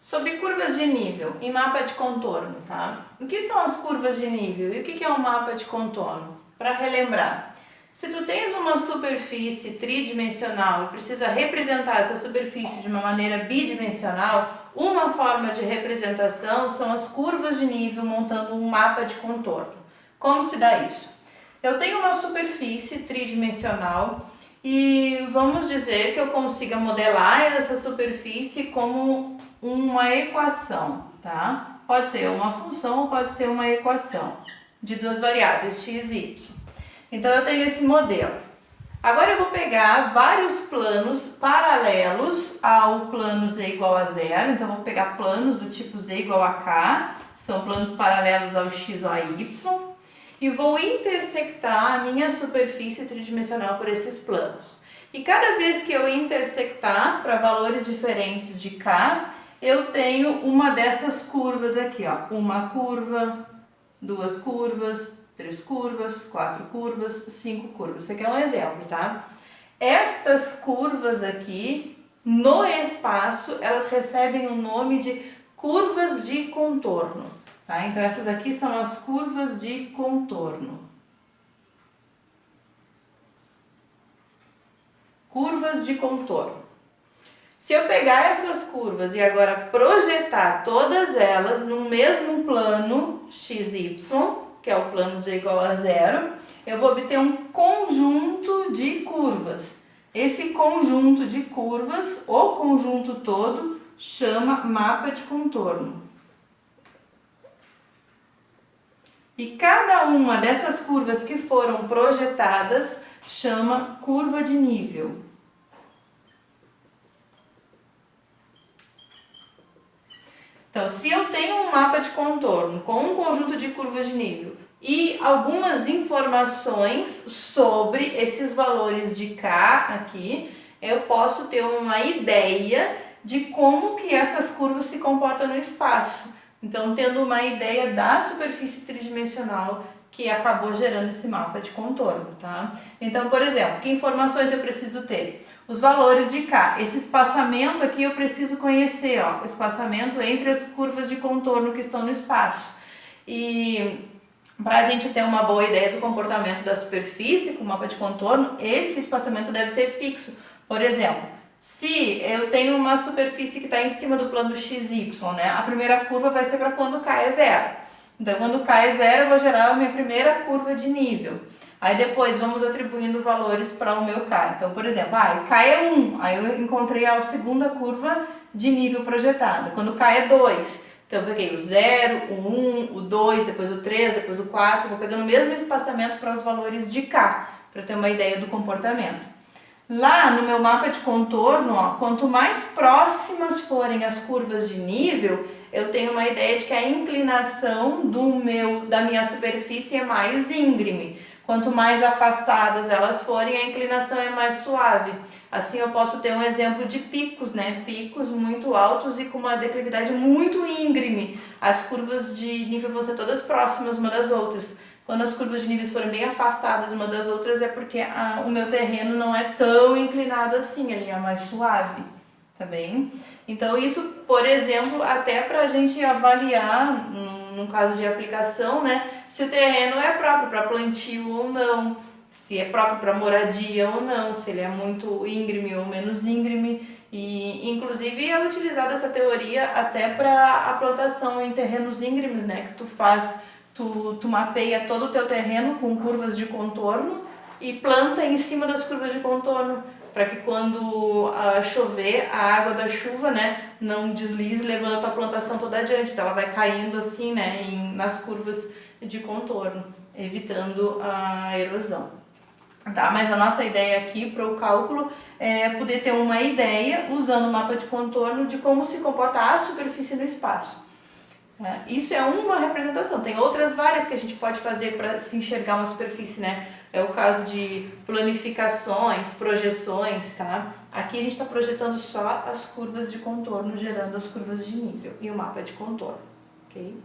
Sobre curvas de nível em mapa de contorno, tá? O que são as curvas de nível e o que é um mapa de contorno? Para relembrar, se tu tens uma superfície tridimensional e precisa representar essa superfície de uma maneira bidimensional, uma forma de representação são as curvas de nível montando um mapa de contorno. Como se dá isso? Eu tenho uma superfície tridimensional e vamos dizer que eu consiga modelar essa superfície como uma equação, tá? Pode ser uma função ou pode ser uma equação de duas variáveis, x e y. Então eu tenho esse modelo. Agora eu vou pegar vários planos paralelos ao plano z igual a zero. Então eu vou pegar planos do tipo z igual a k, são planos paralelos ao x ou a y, e vou intersectar a minha superfície tridimensional por esses planos. E cada vez que eu intersectar para valores diferentes de k, eu tenho uma dessas curvas aqui, ó. Uma curva, duas curvas, três curvas, quatro curvas, cinco curvas. Isso aqui é um exemplo, tá? Estas curvas aqui, no espaço, elas recebem o nome de curvas de contorno, tá? Então, essas aqui são as curvas de contorno. Curvas de contorno. Se eu pegar essas curvas e agora projetar todas elas no mesmo plano XY, que é o plano z igual a zero, eu vou obter um conjunto de curvas. Esse conjunto de curvas, o conjunto todo, chama mapa de contorno. E cada uma dessas curvas que foram projetadas chama curva de nível. Então, se eu tenho um mapa de contorno com um conjunto de curvas de nível e algumas informações sobre esses valores de K aqui, eu posso ter uma ideia de como que essas curvas se comportam no espaço. Então, tendo uma ideia da superfície tridimensional que acabou gerando esse mapa de contorno, tá? Então, por exemplo, que informações eu preciso ter? Os valores de K. Esse espaçamento aqui eu preciso conhecer, ó, o espaçamento entre as curvas de contorno que estão no espaço. E para a gente ter uma boa ideia do comportamento da superfície com o mapa de contorno, esse espaçamento deve ser fixo. Por exemplo, se eu tenho uma superfície que está em cima do plano XY, né, a primeira curva vai ser para quando K é zero. Então, quando K é zero, eu vou gerar a minha primeira curva de nível. Aí depois vamos atribuindo valores para o meu K. Então, por exemplo, K é 1, aí eu encontrei a segunda curva de nível projetada. Quando K é 2, então eu peguei o 0, o 1, o 2, depois o 3, depois o 4, vou pegando o mesmo espaçamento para os valores de K, para ter uma ideia do comportamento. Lá no meu mapa de contorno, ó, quanto mais próximas forem as curvas de nível, eu tenho uma ideia de que a inclinação da minha superfície é mais íngreme. Quanto mais afastadas elas forem, a inclinação é mais suave. Assim eu posso ter um exemplo de picos, né? Picos muito altos e com uma declividade muito íngreme. As curvas de nível vão ser todas próximas uma das outras. Quando as curvas de níveis forem bem afastadas uma das outras, é porque o meu terreno não é tão inclinado assim, ele é mais suave, tá bem? Então isso, por exemplo, até para a gente avaliar, no caso de aplicação, né? Se o terreno é próprio para plantio ou não, se é próprio para moradia ou não, se ele é muito íngreme ou menos íngreme. E inclusive é utilizada essa teoria até para a plantação em terrenos íngremes, né? Que tu mapeia todo o teu terreno com curvas de contorno e planta em cima das curvas de contorno, para que quando chover, a água da chuva, né, não deslize levando a tua plantação toda adiante. Então ela vai caindo assim, né, nas curvas de contorno, evitando a erosão. Tá? Mas a nossa ideia aqui para o cálculo é poder ter uma ideia, usando o mapa de contorno, de como se comporta a superfície no espaço. Isso é uma representação, tem outras várias que a gente pode fazer para se enxergar uma superfície, né? É o caso de planificações, projeções, tá? Aqui a gente está projetando só as curvas de contorno, gerando as curvas de nível e o mapa de contorno, ok?